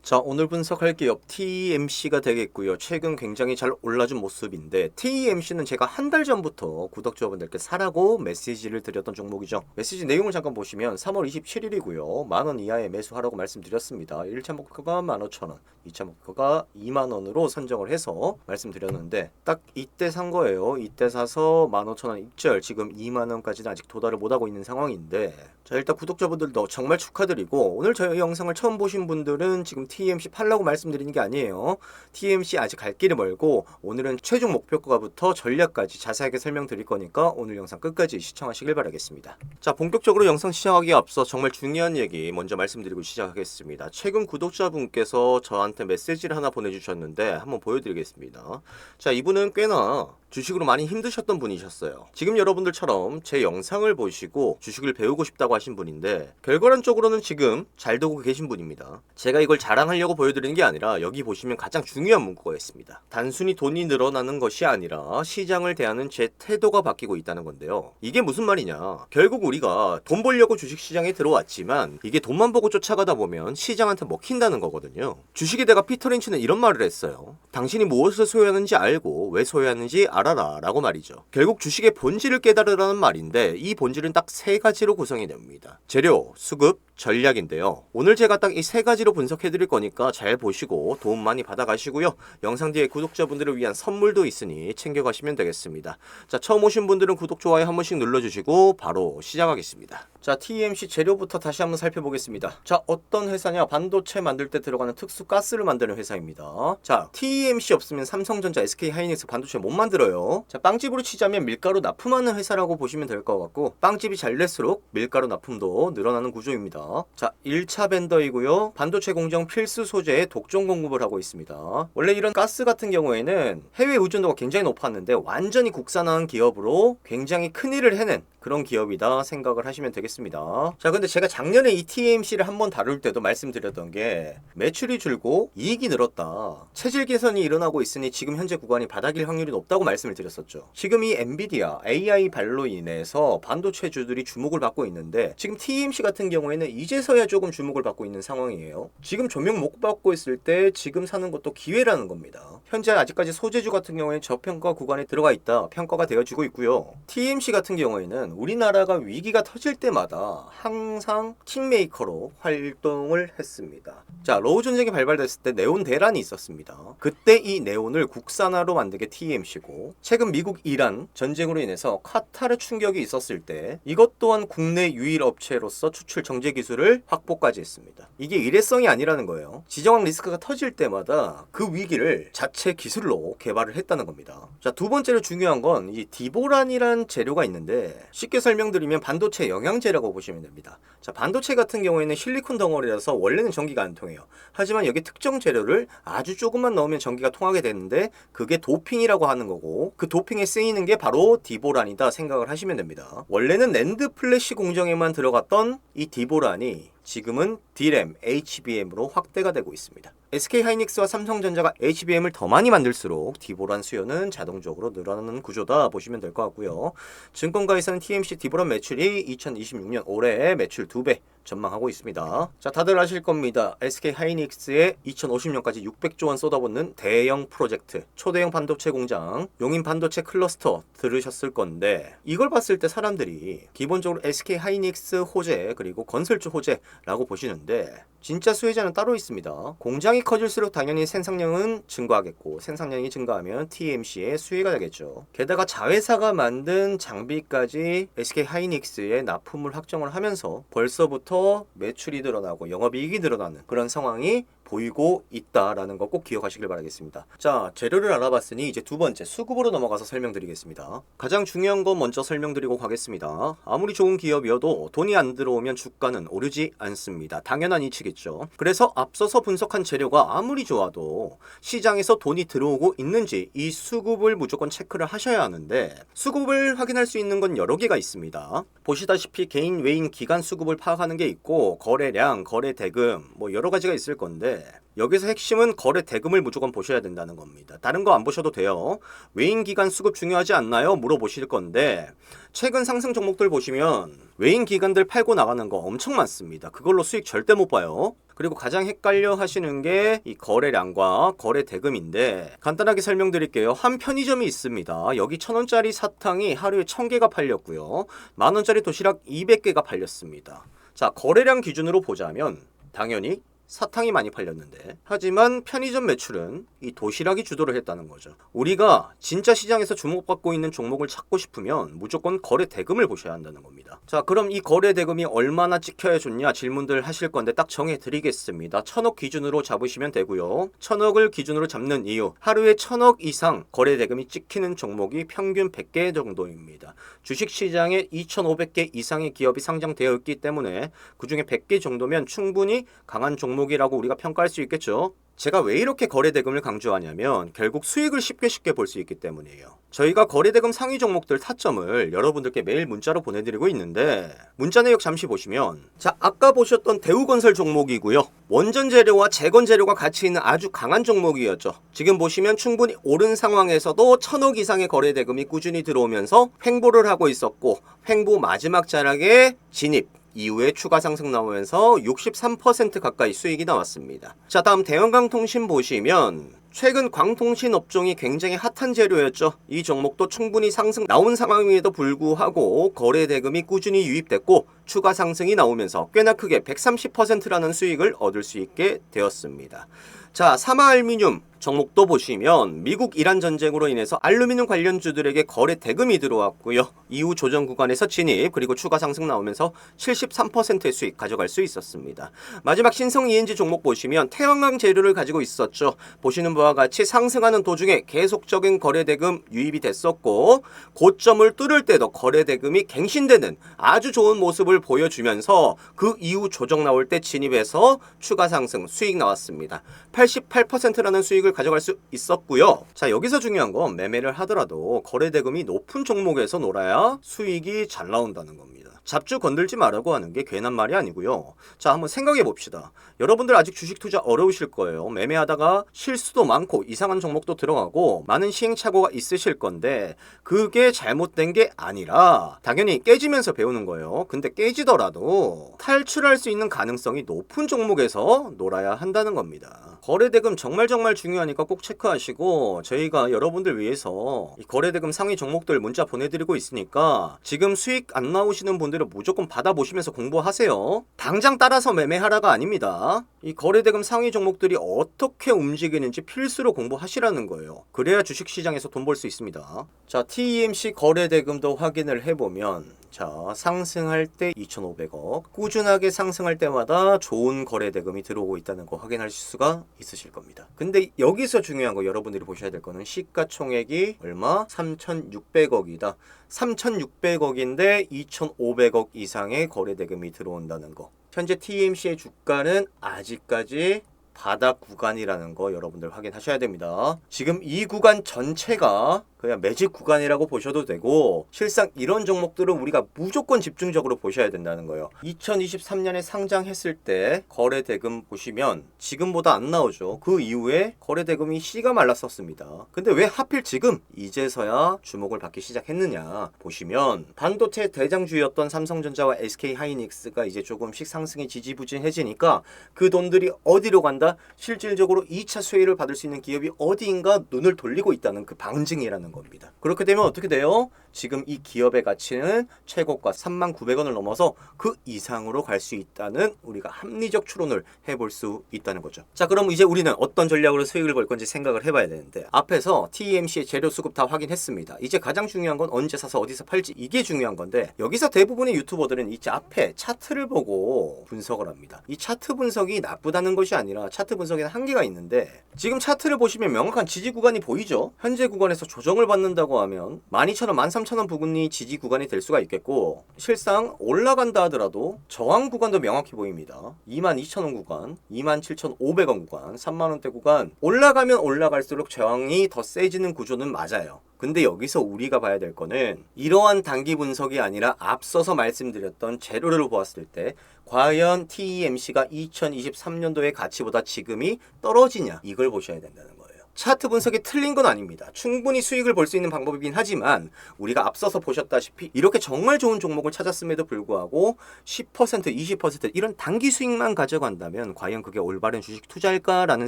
자, 오늘 분석할 기업 TMC가 되겠고요. 최근 굉장히 잘 올라준 모습인데 TMC는 제가 한 달 전부터 구독자분들께 사라고 메시지를 드렸던 종목이죠. 메시지 내용을 잠깐 보시면 3월 27일이고요. 만원 이하에 매수하라고 말씀드렸습니다. 1차 목표가 15,000원, 2차 목표가 2만원으로 선정을 해서 말씀드렸는데 딱 이때 산 거예요. 이때 사서 15,000원 입절, 지금 2만원까지는 아직 도달을 못하고 있는 상황인데, 자, 일단 구독자분들도 정말 축하드리고, 오늘 저희 영상을 처음 보신 분들은 지금 TMC 팔라고 말씀드리는 게 아니에요. TMC 아직 갈 길이 멀고 오늘은 최종 목표가부터 전략까지 자세하게 설명드릴 거니까 오늘 영상 끝까지 시청하시길 바라겠습니다. 자, 본격적으로 영상 시작하기에 앞서 정말 중요한 얘기 먼저 말씀드리고 시작하겠습니다. 최근 구독자분께서 저한테 메시지를 하나 보내주셨는데 한번 보여드리겠습니다. 자, 이분은 꽤나 주식으로 많이 힘드셨던 분이셨어요. 지금 여러분들처럼 제 영상을 보시고 주식을 배우고 싶다고 하신 분인데 결과론적으로는 지금 잘 되고 계신 분입니다. 제가 이걸 자랑하려고 보여드리는 게 아니라 여기 보시면 가장 중요한 문구가 있습니다. 단순히 돈이 늘어나는 것이 아니라 시장을 대하는 제 태도가 바뀌고 있다는 건데요. 이게 무슨 말이냐? 결국 우리가 돈 벌려고 주식시장에 들어왔지만 이게 돈만 보고 쫓아가다 보면 시장한테 먹힌다는 거거든요. 주식의 대가 피터 린치는 이런 말을 했어요. 당신이 무엇을 소유하는지 알고 왜 소유하는지 알아라 라고 말이죠. 결국 주식의 본질을 깨달으라는 말인데 이 본질은 딱 세 가지로 구성이 됩니다. 재료, 수급, 전략인데요. 오늘 제가 딱 이 세 가지로 분석해 드릴 거니까 잘 보시고 도움 많이 받아 가시고요. 영상 뒤에 구독자분들을 위한 선물도 있으니 챙겨 가시면 되겠습니다. 자, 처음 오신 분들은 구독, 좋아요 한 번씩 눌러주시고 바로 시작하겠습니다. 자, TMC 재료부터 다시 한번 살펴보겠습니다. 자, 어떤 회사냐? 반도체 만들 때 들어가는 특수 가스를 만드는 회사입니다. 자, TMC 없으면 삼성전자, SK하이닉스 반도체 못 만들어요. 자, 빵집으로 치자면 밀가루 납품하는 회사라고 보시면 될 것 같고, 빵집이 잘 될수록 밀가루 납품도 늘어나는 구조입니다. 자, 1차 벤더이고요. 반도체 공정 필수 소재에 독점 공급을 하고 있습니다. 원래 이런 가스 같은 경우에는 해외 의존도가 굉장히 높았는데 완전히 국산화한 기업으로 굉장히 큰일을 해낸 그런 기업이다 생각을 하시면 되겠습니다. 자, 근데 제가 작년에 이 TMC를 한번 다룰 때도 말씀드렸던 게 매출이 줄고 이익이 늘었다, 체질 개선이 일어나고 있으니 지금 현재 구간이 바닥일 확률이 높다고 말씀을 드렸었죠. 지금 이 엔비디아 AI 발로 인해서 반도체주들이 주목을 받고 있는데 지금 TMC 같은 경우에는 이제서야 조금 주목을 받고 있는 상황이에요. 지금 조명 못 받고 있을 때 지금 사는 것도 기회라는 겁니다. 현재 아직까지 소재주 같은 경우에는 저평가 구간에 들어가 있다 평가가 되어지고 있고요. TMC 같은 경우에는 우리나라가 위기가 터질 때마다 항상 킹메이커로 활동을 했습니다. 자, 러우 전쟁이 발발됐을 때 네온 대란이 있었습니다. 그때 이 네온을 국산화로 만든 게 TMC고, 최근 미국 이란 전쟁으로 인해서 카타르 충격이 있었을 때 이것 또한 국내 유일 업체로서 추출 정제 기술을 확보까지 했습니다. 이게 일회성이 아니라는 거예요. 지정학 리스크가 터질 때마다 그 위기를 자체 기술로 개발을 했다는 겁니다. 자, 두 번째로 중요한 건 이 디보란이란 재료가 있는데 쉽게 설명드리면 반도체 영양제라고 보시면 됩니다. 자, 반도체 같은 경우에는 실리콘 덩어리라서 원래는 전기가 안 통해요. 하지만 여기 특정 재료를 아주 조금만 넣으면 전기가 통하게 되는데 그게 도핑이라고 하는 거고, 그 도핑에 쓰이는 게 바로 디보란이다 생각을 하시면 됩니다. 원래는 낸드 플래시 공정에만 들어갔던 이 디보란이 지금은 D램, HBM으로 확대가 되고 있습니다. SK하이닉스와 삼성전자가 HBM을 더 많이 만들수록 디보란 수요는 자동적으로 늘어나는 구조다 보시면 될 것 같고요. 증권가에서는 TMC 디보란 매출이 2026년 올해 매출 2배 전망하고 있습니다. 자, 다들 아실 겁니다. SK하이닉스의 2050년까지 600조 원 쏟아붓는 대형 프로젝트, 초대형 반도체 공장, 용인 반도체 클러스터 들으셨을 건데, 이걸 봤을 때 사람들이 기본적으로 SK하이닉스 호재 그리고 건설주 호재라고 보시는데 진짜 수혜자는 따로 있습니다. 공장이 커질수록 당연히 생산량은 증가하겠고, 생산량이 증가하면 TMC의 수혜가 되겠죠. 게다가 자회사가 만든 장비까지 SK하이닉스에 납품을 확정을 하면서 벌써부터 매출이 늘어나고 영업이익이 늘어나는 그런 상황이 보이고 있다라는 거 꼭 기억하시길 바라겠습니다. 자, 재료를 알아봤으니 이제 두 번째 수급으로 넘어가서 설명드리겠습니다. 가장 중요한 건 먼저 설명드리고 가겠습니다. 아무리 좋은 기업이어도 돈이 안 들어오면 주가는 오르지 않습니다. 당연한 이치겠죠. 그래서 앞서서 분석한 재료가 아무리 좋아도 시장에서 돈이 들어오고 있는지 이 수급을 무조건 체크를 하셔야 하는데, 수급을 확인할 수 있는 건 여러 개가 있습니다. 보시다시피 개인, 외인, 기관 수급을 파악하는 게 있고 거래량, 거래 대금 뭐 여러 가지가 있을 건데, 있는데 여기서 핵심은 거래 대금을 무조건 보셔야 된다는 겁니다. 다른 거 안 보셔도 돼요. 외인 기간 수급 중요하지 않나요? 물어보실 건데 최근 상승 종목들 보시면 외인 기관들 팔고 나가는 거 엄청 많습니다. 그걸로 수익 절대 못 봐요. 그리고 가장 헷갈려 하시는 게 이 거래량과 거래 대금인데 간단하게 설명드릴게요. 한 편의점이 있습니다. 여기 1,000원짜리 사탕이 하루에 1,000개가 팔렸고요. 만원짜리 도시락 200개가 팔렸습니다. 자, 거래량 기준으로 보자면 당연히 사탕이 많이 팔렸는데 하지만 편의점 매출은 이 도시락이 주도를 했다는 거죠. 우리가 진짜 시장에서 주목받고 있는 종목을 찾고 싶으면 무조건 거래 대금을 보셔야 한다는 겁니다. 자, 그럼 이 거래 대금이 얼마나 찍혀야 좋냐 질문들 하실 건데 딱 정해 드리겠습니다. 1,000억 기준으로 잡으시면 되고요. 1,000억을 기준으로 잡는 이유, 하루에 1,000억 이상 거래 대금이 찍히는 종목이 평균 100개 정도입니다. 주식시장에 2,500개 이상의 기업이 상장되어 있기 때문에 그중에 100개 정도면 충분히 강한 종목이라고 우리가 평가할 수 있겠죠. 제가 왜 이렇게 거래대금을 강조하냐면 결국 수익을 쉽게 볼 수 있기 때문이에요. 저희가 거래대금 상위 종목들 타점을 여러분들께 매일 문자로 보내드리고 있는데 문자 내역 잠시 보시면 자, 아까 보셨던 대우건설 종목이고요. 원전 재료와 재건 재료가 같이 있는 아주 강한 종목이었죠. 지금 보시면 충분히 오른 상황에서도 1,000억 이상의 거래대금이 꾸준히 들어오면서 횡보를 하고 있었고 횡보 마지막 자락에 진입 이후에 추가 상승 나오면서 63% 가까이 수익이 나왔습니다. 자, 다음 대형광통신 보시면 최근 광통신 업종이 굉장히 핫한 재료였죠. 이 종목도 충분히 상승 나온 상황임에도 불구하고 거래 대금이 꾸준히 유입됐고 추가 상승이 나오면서 꽤나 크게 130%라는 수익을 얻을 수 있게 되었습니다. 자, 사마알루미늄 종목도 보시면 미국 이란 전쟁으로 인해서 알루미늄 관련주들에게 거래 대금이 들어왔고요. 이후 조정 구간에서 진입 그리고 추가 상승 나오면서 73%의 수익 가져갈 수 있었습니다. 마지막 신성 ENG 종목 보시면 태양광 재료를 가지고 있었죠. 보시는 바와 같이 상승하는 도중에 계속적인 거래 대금 유입이 됐었고 고점을 뚫을 때도 거래 대금이 갱신되는 아주 좋은 모습을 보여주면서 그 이후 조정 나올 때 진입해서 추가 상승 수익 나왔습니다. 88%라는 수익을 가져갈 수 있었고요. 자, 여기서 중요한 건 매매를 하더라도 거래 대금이 높은 종목에서 놀아야 수익이 잘 나온다는 겁니다. 잡주 건들지 말라고 하는 게 괜한 말이 아니고요. 자, 한번 생각해 봅시다. 여러분들 아직 주식 투자 어려우실 거예요. 매매하다가 실수도 많고 이상한 종목도 들어가고 많은 시행착오가 있으실 건데 그게 잘못된 게 아니라 당연히 깨지면서 배우는 거예요. 근데 깨지더라도 탈출할 수 있는 가능성이 높은 종목에서 놀아야 한다는 겁니다. 거래대금 정말 중요하니까 꼭 체크하시고 저희가 여러분들 위해서 이 거래대금 상위 종목들 문자 보내드리고 있으니까 지금 수익 안 나오시는 분들은 무조건 받아보시면서 공부하세요. 당장 따라서 매매하라가 아닙니다. 이 거래대금 상위 종목들이 어떻게 움직이는지 필수로 공부하시라는 거예요. 그래야 주식시장에서 돈 벌 수 있습니다. 자, TEMC 거래대금도 확인을 해보면 자, 상승할 때 2,500억 꾸준하게 상승할 때마다 좋은 거래대금이 들어오고 있다는 거 확인하실 수가 있으실 겁니다. 근데 여기서 중요한 거 여러분들이 보셔야 될 거는 시가총액이 얼마? 3,600억이다. 3,600억인데 2,500억 이상의 거래대금이 들어온다는 거. 현재 TMC의 주가는 아직까지 바닥 구간이라는 거 여러분들 확인하셔야 됩니다. 지금 이 구간 전체가 그냥 매집 구간이라고 보셔도 되고 실상 이런 종목들은 우리가 무조건 집중적으로 보셔야 된다는 거예요. 2023년에 상장했을 때 거래대금 보시면 지금보다 안 나오죠. 그 이후에 거래대금이 씨가 말랐었습니다. 근데 왜 하필 지금 이제서야 주목을 받기 시작했느냐 보시면 반도체 대장주였던 삼성전자와 SK하이닉스가 이제 조금씩 상승이 지지부진해지니까 그 돈들이 어디로 간다? 실질적으로 2차 수혜를 받을 수 있는 기업이 어디인가 눈을 돌리고 있다는 그 방증이라는 겁니다. 그렇게 되면 어떻게 돼요? 지금 이 기업의 가치는 최고가 39,000원을 넘어서 그 이상으로 갈 수 있다는 우리가 합리적 추론을 해볼 수 있다는 거죠. 자, 그럼 이제 우리는 어떤 전략으로 수익을 벌 건지 생각을 해봐야 되는데 앞에서 TEMC의 재료 수급 다 확인했습니다. 이제 가장 중요한 건 언제 사서 어디서 팔지 이게 중요한 건데 여기서 대부분의 유튜버들은 이 앞에 차트를 보고 분석을 합니다. 이 차트 분석이 나쁘다는 것이 아니라 차트 분석에는 한계가 있는데 지금 차트를 보시면 명확한 지지 구간이 보이죠? 현재 구간에서 조정을 받는다고 하면 12,000원, 13,000원 부근이 지지 구간이 될 수가 있겠고 실상 올라간다 하더라도 저항 구간도 명확히 보입니다. 22,000원 구간, 27,500원 구간, 3만원대 구간 올라가면 올라갈수록 저항이 더 세지는 구조는 맞아요. 근데 여기서 우리가 봐야 될 거는 이러한 단기 분석이 아니라 앞서서 말씀드렸던 재료를 보았을 때 과연 TEMC가 2023년도의 가치보다 지금이 떨어지냐, 이걸 보셔야 된다는 거예요. 차트 분석이 틀린 건 아닙니다. 충분히 수익을 볼 수 있는 방법이긴 하지만 우리가 앞서서 보셨다시피 이렇게 정말 좋은 종목을 찾았음에도 불구하고 10%, 20% 이런 단기 수익만 가져간다면 과연 그게 올바른 주식 투자일까라는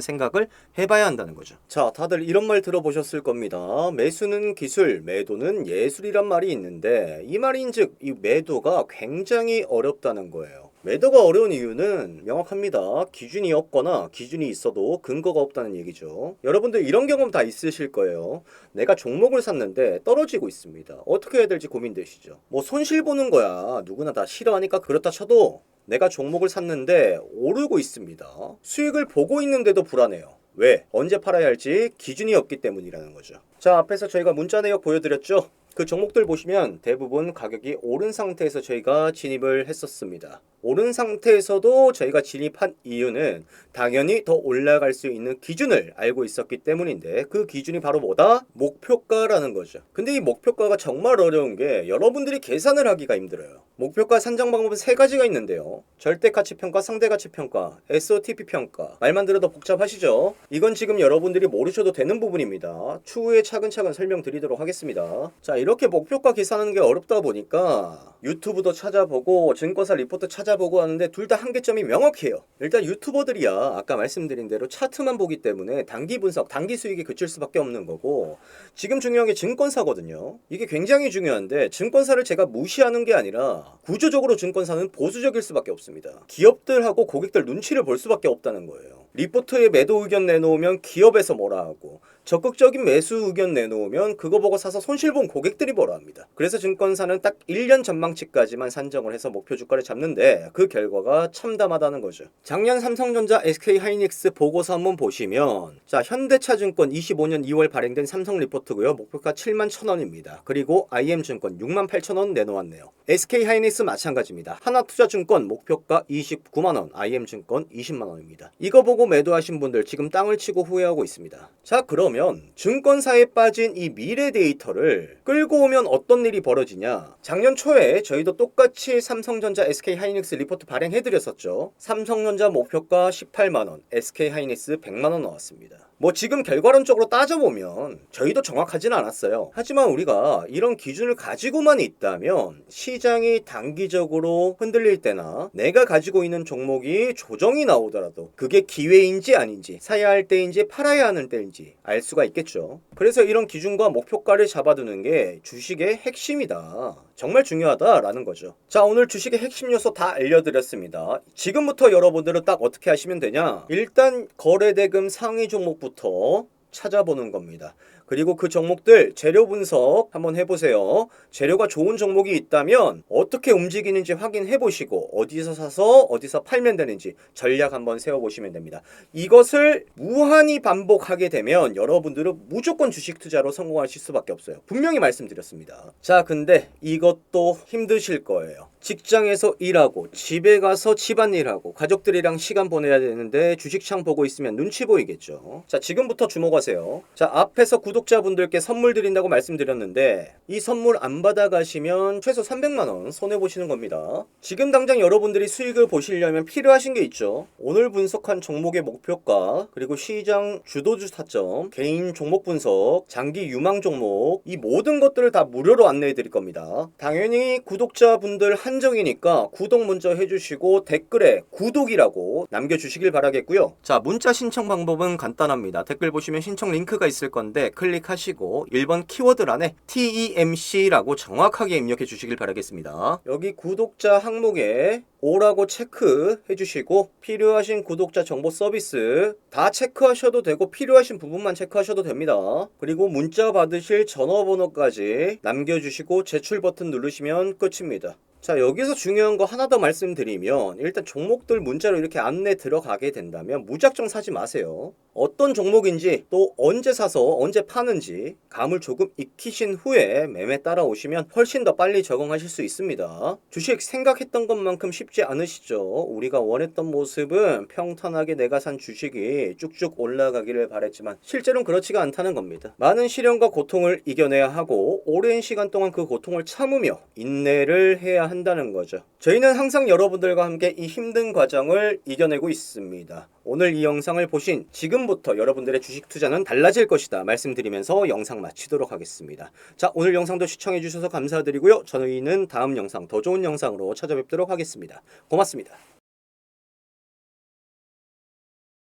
생각을 해봐야 한다는 거죠. 자, 다들 이런 말 들어보셨을 겁니다. 매수는 기술, 매도는 예술이란 말이 있는데 이 말인즉 이 매도가 굉장히 어렵다는 거예요. 매도가 어려운 이유는 명확합니다. 기준이 없거나 기준이 있어도 근거가 없다는 얘기죠. 여러분들 이런 경험 다 있으실 거예요. 내가 종목을 샀는데 떨어지고 있습니다. 어떻게 해야 될지 고민되시죠. 뭐 손실 보는 거야. 누구나 다 싫어하니까 그렇다 쳐도 내가 종목을 샀는데 오르고 있습니다. 수익을 보고 있는데도 불안해요. 왜? 언제 팔아야 할지 기준이 없기 때문이라는 거죠. 자, 앞에서 저희가 문자 내역 보여드렸죠? 그 종목들 보시면 대부분 가격이 오른 상태에서 저희가 진입을 했었습니다. 오른 상태에서도 저희가 진입한 이유는 당연히 더 올라갈 수 있는 기준을 알고 있었기 때문인데 그 기준이 바로 뭐다? 목표가라는 거죠. 근데 이 목표가가 정말 어려운 게 여러분들이 계산을 하기가 힘들어요. 목표가 산정 방법은 세 가지가 있는데요. 절대가치평가, 상대가치평가, SOTP 평가. 말만 들어도 복잡하시죠? 이건 지금 여러분들이 모르셔도 되는 부분입니다. 추후에 차근차근 설명드리도록 하겠습니다. 자, 이렇게 목표가 계산하는 게 어렵다 보니까 유튜브도 찾아보고 증권사 리포트 찾아보고 하는데 둘 다 한계점이 명확해요. 일단 유튜버들이야 아까 말씀드린 대로 차트만 보기 때문에 단기 분석, 단기 수익에 그칠 수밖에 없는 거고 지금 중요한 게 증권사거든요. 이게 굉장히 중요한데 증권사를 제가 무시하는 게 아니라 구조적으로 증권사는 보수적일 수밖에 없습니다. 기업들하고 고객들 눈치를 볼 수밖에 없다는 거예요. 리포트에 매도 의견 내놓으면 기업에서 뭐라 하고 적극적인 매수 의견 내놓으면 그거 보고 사서 손실 본 고객들이 뭐라 합니다. 그래서 증권사는 딱 1년 전망치까지만 산정을 해서 목표 주가를 잡는데 그 결과가 참담하다는 거죠. 작년 삼성전자, SK하이닉스 보고서 한번 보시면 자, 현대차증권 25년 2월 발행된 삼성 리포트고요. 목표가 71,000원입니다. 그리고 IM증권 68,000원 내놓았네요. SK하이닉스 마찬가지입니다. 하나투자증권 목표가 29만원, IM증권 20만원입니다. 이거 보고 매도하신 분들 지금 땅을 치고 후회하고 있습니다. 자, 그러면 증권사에 빠진 이 미래 데이터를 끌고 오면 어떤 일이 벌어지냐. 작년 초에 저희도 똑같이 삼성전자, SK하이닉스 리포트 발행해드렸었죠. 삼성전자 목표가 18만원, SK하이닉스 100만원 나왔습니다. 뭐 지금 결과론적으로 따져보면 저희도 정확하진 않았어요. 하지만 우리가 이런 기준을 가지고만 있다면 시장이 단기적으로 흔들릴 때나 내가 가지고 있는 종목이 조정이 나오더라도 그게 기회인지 아닌지, 사야 할 때인지 팔아야 하는 때인지 알 수가 있겠죠. 그래서 이런 기준과 목표가를 잡아두는 게 주식의 핵심이다. 정말 중요하다라는 거죠. 자, 오늘 주식의 핵심 요소 다 알려드렸습니다. 지금부터 여러분들은 딱 어떻게 하시면 되냐? 일단 거래대금 상위 종목부터 찾아보는 겁니다. 그리고 그 종목들 재료 분석 한번 해보세요. 재료가 좋은 종목이 있다면 어떻게 움직이는지 확인해 보시고 어디서 사서 어디서 팔면 되는지 전략 한번 세워보시면 됩니다. 이것을 무한히 반복하게 되면 여러분들은 무조건 주식 투자로 성공하실 수밖에 없어요. 분명히 말씀드렸습니다. 자, 근데 이것도 힘드실 거예요. 직장에서 일하고 집에 가서 집안일하고 가족들이랑 시간 보내야 되는데 주식창 보고 있으면 눈치 보이겠죠. 자, 지금부터 주목하세요. 자, 앞에서 구독자분들께 선물 드린다고 말씀드렸는데 이 선물 안 받아가시면 최소 300만원 손해보시는 겁니다. 지금 당장 여러분들이 수익을 보시려면 필요하신 게 있죠. 오늘 분석한 종목의 목표가, 그리고 시장 주도주 타점, 개인 종목 분석, 장기 유망 종목, 이 모든 것들을 다 무료로 안내해 드릴 겁니다. 당연히 구독자분들 한정이니까 구독 먼저 해주시고 댓글에 구독이라고 남겨주시길 바라겠고요. 자, 문자 신청 방법은 간단합니다. 댓글 보시면 신청 링크가 있을 건데 클릭하시고 1번 키워드란에 TEMC라고 정확하게 입력해 주시길 바라겠습니다. 여기 구독자 항목에 오라고 체크해 주시고 필요하신 구독자 정보 서비스 다 체크하셔도 되고 필요하신 부분만 체크하셔도 됩니다. 그리고 문자 받으실 전화번호까지 남겨주시고 제출 버튼 누르시면 끝입니다. 자, 여기서 중요한 거 하나 더 말씀드리면 일단 종목들 문자로 이렇게 안내 들어가게 된다면 무작정 사지 마세요. 어떤 종목인지 또 언제 사서 언제 파는지 감을 조금 익히신 후에 매매 따라오시면 훨씬 더 빨리 적응하실 수 있습니다. 주식 생각했던 것만큼 쉽지 않으시죠? 우리가 원했던 모습은 평탄하게 내가 산 주식이 쭉쭉 올라가기를 바랬지만 실제로는 그렇지가 않다는 겁니다. 많은 시련과 고통을 이겨내야 하고 오랜 시간 동안 그 고통을 참으며 인내를 해야 한다는 거죠. 저희는 항상 여러분들과 함께 이 힘든 과정을 이겨내고 있습니다. 오늘 이 영상을 보신 지금부터 여러분들의 주식 투자는 달라질 것이다 말씀드리면서 영상 마치도록 하겠습니다. 자, 오늘 영상도 시청해 주셔서 감사드리고요. 저희는 다음 영상 더 좋은 영상으로 찾아뵙도록 하겠습니다. 고맙습니다.